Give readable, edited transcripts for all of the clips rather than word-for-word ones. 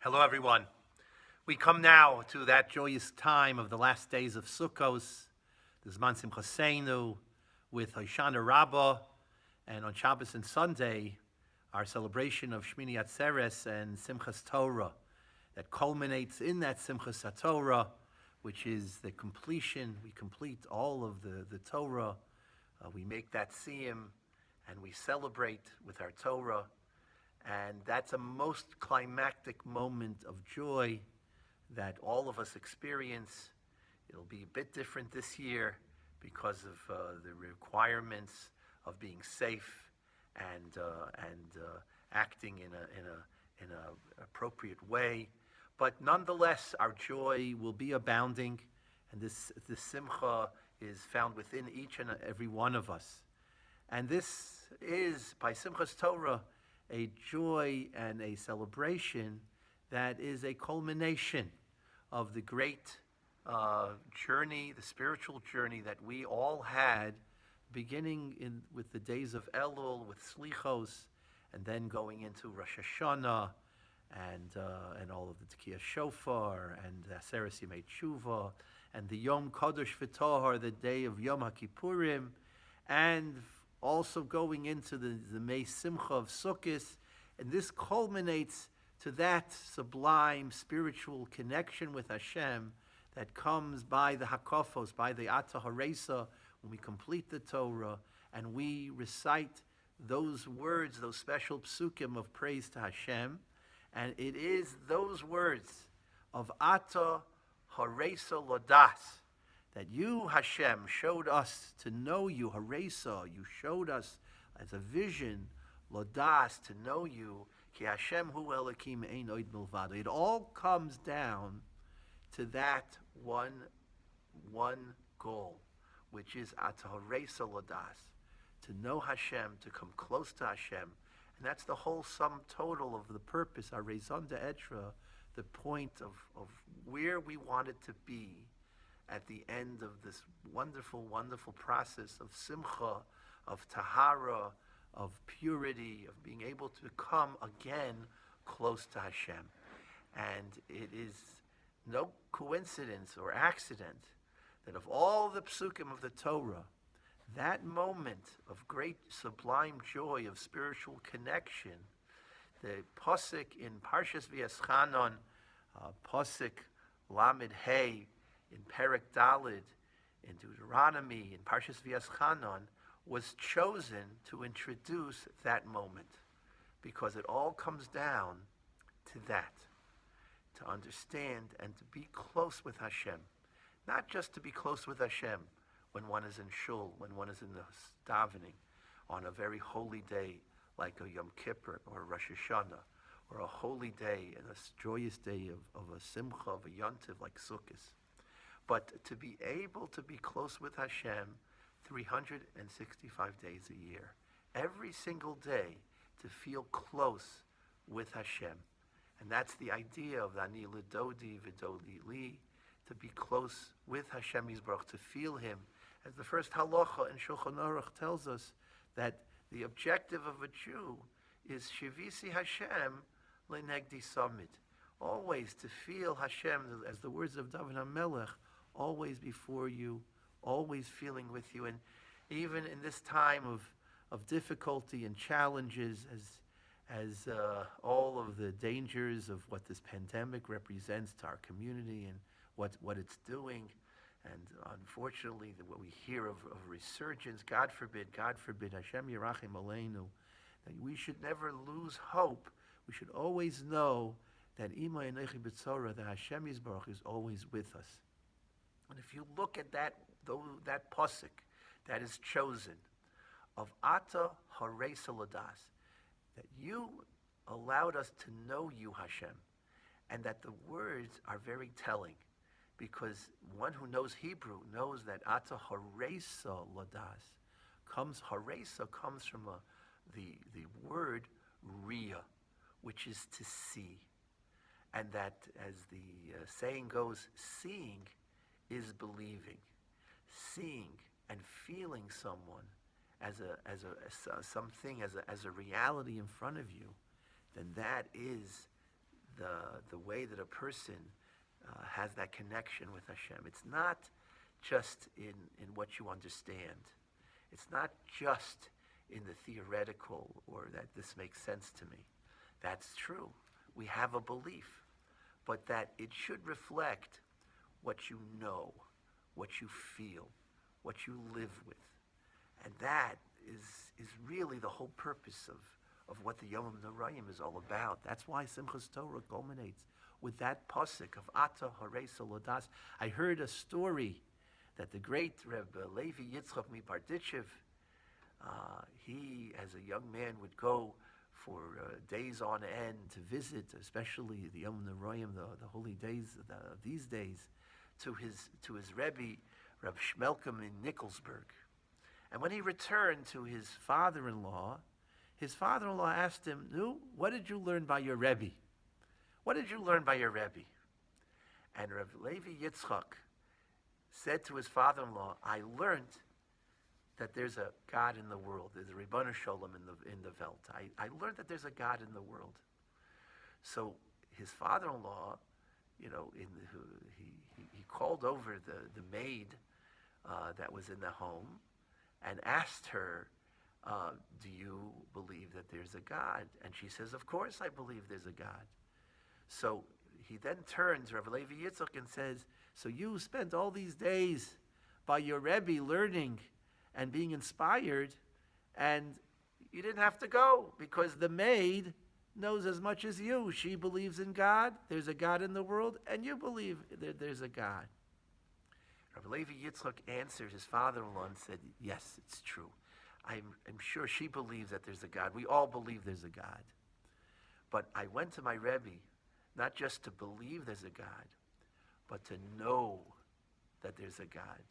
Hello, everyone. We come now to that joyous time of the last days of Sukkos, the Zman Simchas, with Hoshana Rabbah, and on Shabbos and Sunday, our celebration of Shmini Atzeres and Simchas Torah, that culminates in that Simchas Torah, which is the completion. We complete all of the Torah. We make that siyum, and we celebrate with our Torah. And that's a most climactic moment of joy that all of us experience. It'll be a bit different this year because of the requirements of being safe and acting in a appropriate way. But nonetheless, our joy will be abounding, and this simcha is found within each and every one of us. And this is, by Simchas Torah, a joy and a celebration that is a culmination of the great journey, the spiritual journey that we all had, beginning with the days of Elul, with Slichos, and then going into Rosh Hashanah, and all of the Tekiah Shofar, and Atzeres Yemei Tshuva, and the Yom Kodesh V'Tohar, the day of Yom HaKippurim, and also going into the Mei Simcha of Sukkot, and this culminates to that sublime spiritual connection with Hashem that comes by the Hakafos, by the Atah Horaysa, when we complete the Torah and we recite those words, those special psukim of praise to Hashem, and it is those words of Atah Horaysa Lados, that you, Hashem, showed us to know you, Horaysa, you showed us as a vision, Lados, to know you, Ki Hashem hu Elokim ein oid milvado. It all comes down to that one goal, which is Atah Horaysa Lados, to know Hashem, to come close to Hashem. And that's the whole sum total of the purpose, our raison d'etre, the point of where we wanted to be at the end of this wonderful, wonderful process of simcha, of tahara, of purity, of being able to come again close to Hashem. And it is no coincidence or accident that of all the psukim of the Torah, that moment of great sublime joy, of spiritual connection, the pasuk in Parshas V'Yeschanon, pasuk Lamed Hey, in Perek Dalid, in Deuteronomy, in Parshas V'Yeschanon, was chosen to introduce that moment, because it all comes down to that, to understand and to be close with Hashem. Not just to be close with Hashem when one is in shul, when one is in the davening, on a very holy day like a Yom Kippur or a Rosh Hashanah, or a holy day and a joyous day of a simcha, of a yontiv like Sukkot. But to be able to be close with Hashem 365 days a year, every single day, to feel close with Hashem. And that's the idea of Ani L'Dodi V'Dodi Li, to be close with Hashem Yisbarach, to feel Him. As the first halacha in Shulchan Aruch tells us, that the objective of a Jew is Shivisi Hashem L'Negdi Samit, always to feel Hashem, as the words of David HaMelech, always before you, always feeling with you. And even in this time of difficulty and challenges, as all of the dangers of what this pandemic represents to our community and what it's doing, and unfortunately what we hear of resurgence, God forbid, Hashem Yerachim Aleinu, that we should never lose hope. We should always know that Ima Enechi B'Tzorah, that Hashem Yisbarach is always with us. And if you look at that pasuk that is chosen of Atah Horaysa Lados, that you allowed us to know you, Hashem, and that the words are very telling, because one who knows Hebrew knows that Atah Horaysa Lados Horaysa comes from the word Ria, which is to see, and that, as the saying goes, seeing is believing. Seeing and feeling someone as something, as a reality in front of you, then that is the way that a person has that connection with Hashem. It's not just in what you understand. It's not just in the theoretical or that this makes sense to me. That's true. We have a belief, but that it should reflect what you know, what you feel, what you live with. And that is really the whole purpose of what the Yom Norayim is all about. That's why Simchas Torah culminates with that pasuk of Atah, Horaysa, Lados. I heard a story that the great Rabbi Levi Yitzchak Miparditchev, he, as a young man, would go for days on end to visit, especially the Yom Norayim, the holy days of these days, to his Rebbe, Rabbi Shmelkim in Nikolsburg. And when he returned to his father-in-law asked him, "Nu, what did you learn by your Rebbe? What did you learn by your Rebbe?" And Rabbi Levi Yitzchak said to his father-in-law, "I learned that there's a God in the world. There's a Ribbon Sholem in the Welt. I learned that there's a God in the world." So his father-in-law, he called over the maid that was in the home and asked her, "Do you believe that there's a God?" And she says, "Of course I believe there's a God." So he then turns to Rabbi Levi Yitzchak and says, "So you spent all these days by your Rebbe learning and being inspired, and you didn't have to go because the maid knows as much as you. She believes in God, there's a God in the world, and you believe that there's a God." Rabbi Levi Yitzchak answered his father-in-law and said, "Yes, it's true. I'm sure she believes that there's a God. We all believe there's a God. But I went to my Rebbe, not just to believe there's a God, but to know that there's a God,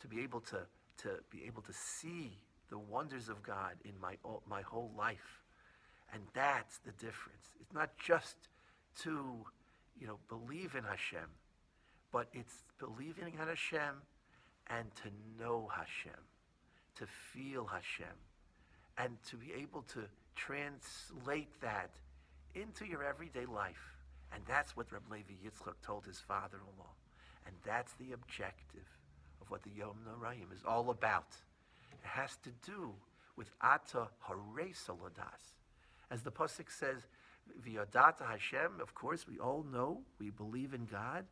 to be able to see the wonders of God in my whole life." And that's the difference. It's not just to believe in Hashem, but it's believing in Hashem and to know Hashem, to feel Hashem, and to be able to translate that into your everyday life. And that's what Rabbi Levi Yitzchak told his father-in-law. And that's the objective of what the Yom Norayim is all about. It has to do with Atah Horaysa Lados. As the pasuk says, V'yodata Hashem, of course, we all know, we believe in God.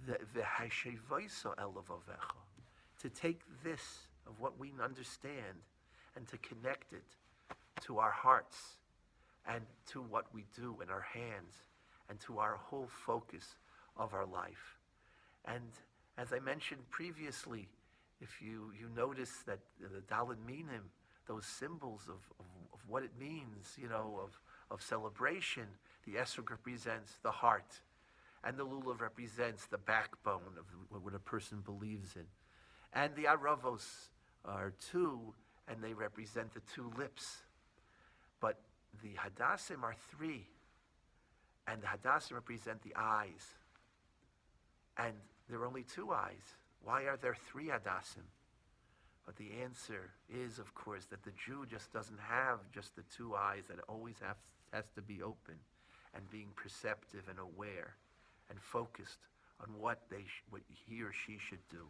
V'hashevoisa elavavecha, to take this of what we understand and to connect it to our hearts and to what we do in our hands and to our whole focus of our life. And as I mentioned previously, if you notice that the Daled Minim, those symbols of what it means, of celebration, the Esrog represents the heart, and the Lulav represents the backbone of what a person believes in. And the Aravos are two, and they represent the two lips. But the Hadassim are three, and the Hadassim represent the eyes. And there are only two eyes. Why are there three Hadassim? But the answer is, of course, that the Jew just doesn't have just the two eyes, that it always has to be open and being perceptive and aware and focused on what he or she should do.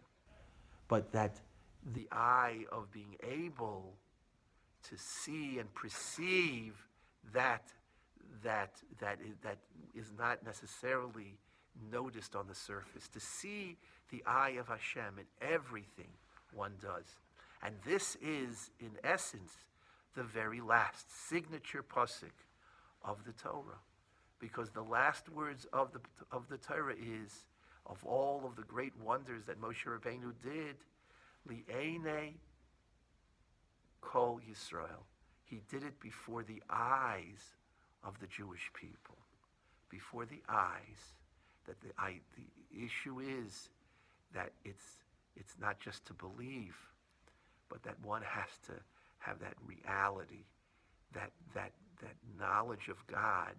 But that the eye of being able to see and perceive that is not necessarily noticed on the surface. To see the eye of Hashem in everything one does. And this is, in essence, the very last signature pasuk of the Torah. Because the last words of the Torah is, of all of the great wonders that Moshe Rabbeinu did, Li'enei Kol Yisrael. He did it before the eyes of the Jewish people. Before the eyes. That the issue is that it's not just to believe, but that one has to have that reality, that knowledge of God,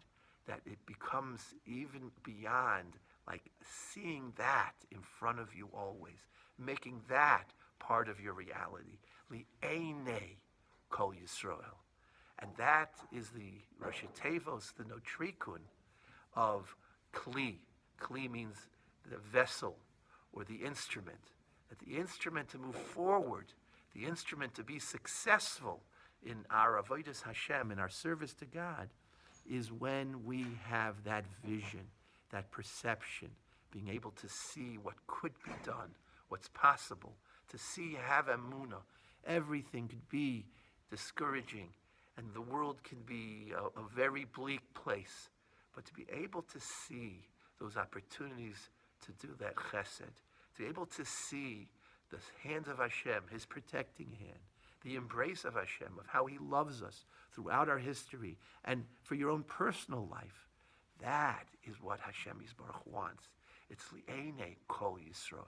that it becomes even beyond, like seeing that in front of you always, making that part of your reality. Li'enei Kol Yisrael. And that is the Rosh Tevos, the Notrikun of kli. Kli means the vessel or the instrument. That the instrument to move forward, the instrument to be successful in our avodas Hashem, in our service to God, is when we have that vision, that perception, being able to see what could be done, what's possible, to see, have emunah. Everything could be discouraging, and the world can be a very bleak place. But to be able to see those opportunities to do that chesed, to be able to see the hand of Hashem, His protecting hand, the embrace of Hashem, of how He loves us throughout our history, and for your own personal life, that is what Hashem Yisbarach wants. It's li'enei kol Yisrael.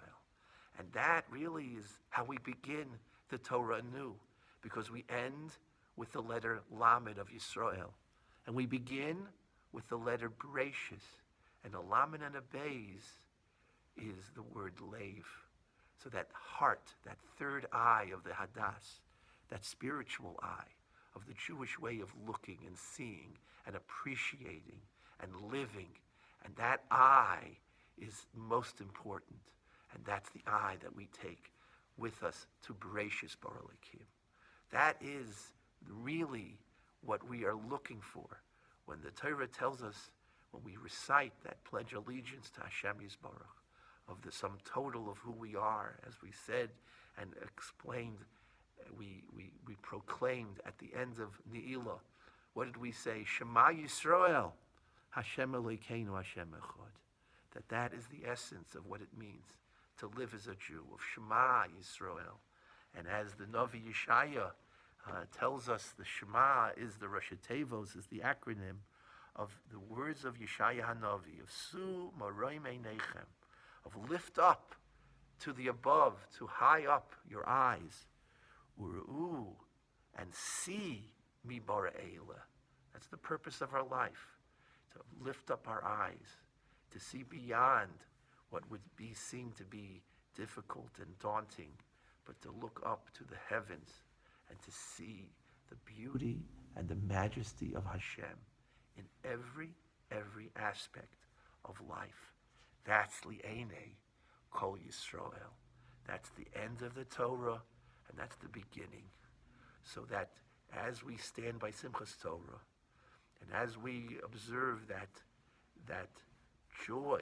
And that really is how we begin the Torah anew, because we end with the letter Lamed of Yisrael. And we begin with the letter Bereshis. And a Lamed and a Beis is the word Lev. So that heart, that third eye of the Hadass, that spiritual eye of the Jewish way of looking and seeing and appreciating and living. And that eye is most important. And that's the eye that we take with us to Bereshis Bar Elikim. That is really what we are looking for when the Torah tells us, when we recite that pledge allegiance to Hashem Yisbarach, of the sum total of who we are, as we said and explained, we proclaimed at the end of Ne'ilah. What did we say? Shema Yisrael, Hashem Elokeinu, Hashem Echad. That is the essence of what it means to live as a Jew, of Shema Yisrael. And as the Navi Yeshaya tells us, the Shema is the Rosh Tevos, is the acronym of the words of Yeshaya Hanavi, of Su Maroim Einechem, of lift up to the above, to high up your eyes, Uru'u, and see Mi Bara Eila. That's the purpose of our life, to lift up our eyes, to see beyond what would be seen to be difficult and daunting, but to look up to the heavens and to see the beauty and the majesty of Hashem in every aspect of life. That's li'enei kol Yisrael. That's the end of the Torah, and that's the beginning. So that as we stand by Simchas Torah, and as we observe that joy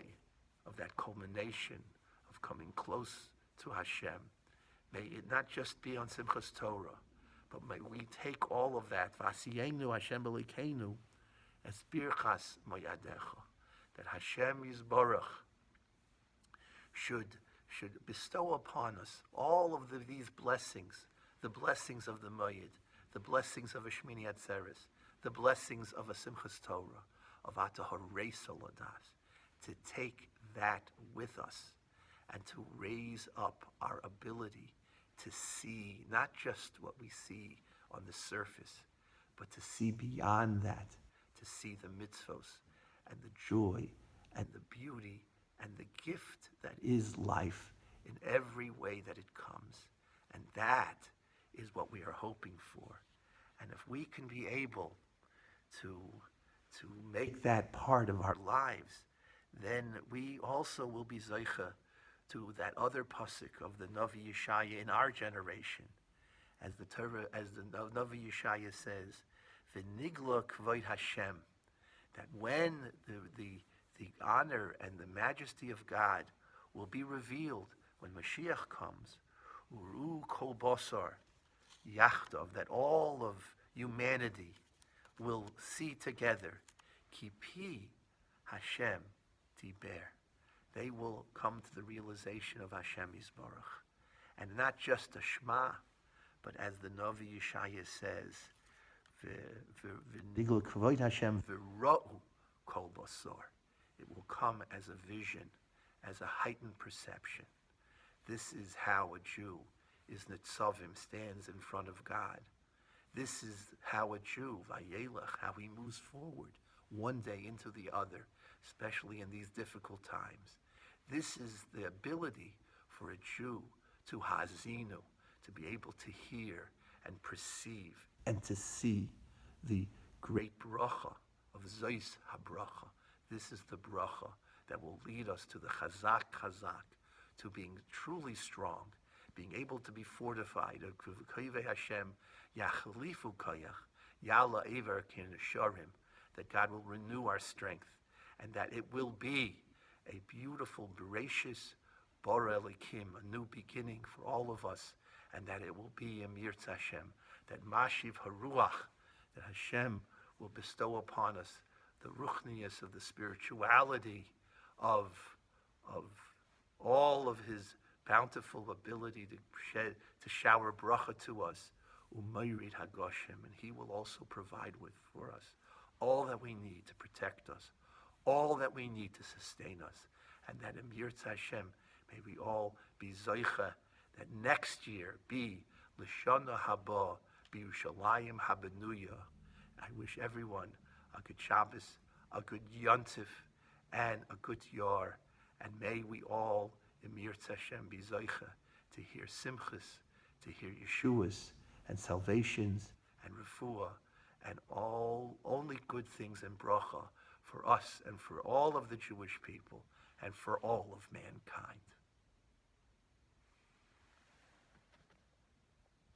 of that culmination of coming close to Hashem, may it not just be on Simchas Torah, but may we take all of that, V'asiyenu Hashem Elokeinu, as birchas moyadecha, that Hashem Yisbarach should bestow upon us all of these blessings, the blessings of the Moyed, the blessings of a Shmini Atzeres, the blessings of a Simchas Torah, of Atah Horaysa Lados, to take that with us and to raise up our ability to see not just what we see on the surface, but to see beyond that, to see the mitzvos and the joy and the beauty and the gift that is life in every way that it comes. And that is what we are hoping for. And if we can be able to make that part of our lives, then we also will be zeicha to that other pasuk of the Navi Yeshaya in our generation, as the Navi Yeshaya says, "V'nigla k'vod Hashem," that when the honor and the majesty of God will be revealed when Mashiach comes, Uru kol basar yachdav, that all of humanity will see together, Kipi Hashem Tiber. They will come to the realization of Hashem Yisbarach. And not just a Shema, but as the Navi Yeshaya says, V'nigla k'vod Hashem v'ra'u kol basar. It will come as a vision, as a heightened perception. This is how a Jew is nitzavim, stands in front of God. This is how a Jew, vayelech, how he moves forward one day into the other, especially in these difficult times. This is the ability for a Jew to hazinu, to be able to hear and perceive and to see the great bracha of Zois HaBracha, This is the bracha that will lead us to the chazak, to being truly strong, being able to be fortified. Hashem, yachlifu koyach, yala ever kinesharim, that God will renew our strength, and that it will be a beautiful, gracious Bora Elikim, a new beginning for all of us, and that it will be Emir Hashem, that Mashiv Haruach, that Hashem will bestow upon us the ruchnius of the spirituality of all of His bountiful ability to shower bracha to us, Umayrid Hagoshem, and He will also provide for us all that we need to protect us, all that we need to sustain us, and that Emir Hashem, may we all be zoicha, that next year be L'shana haba, b'Yushalayim habenuya. I wish everyone a good Shabbos, a good Yontif, and a good Yar, and may we all, Emir Hashem, be zoicha to hear Simchas, to hear Yeshuas, and salvations, and refuah, and only good things and bracha for us and for all of the Jewish people and for all of mankind.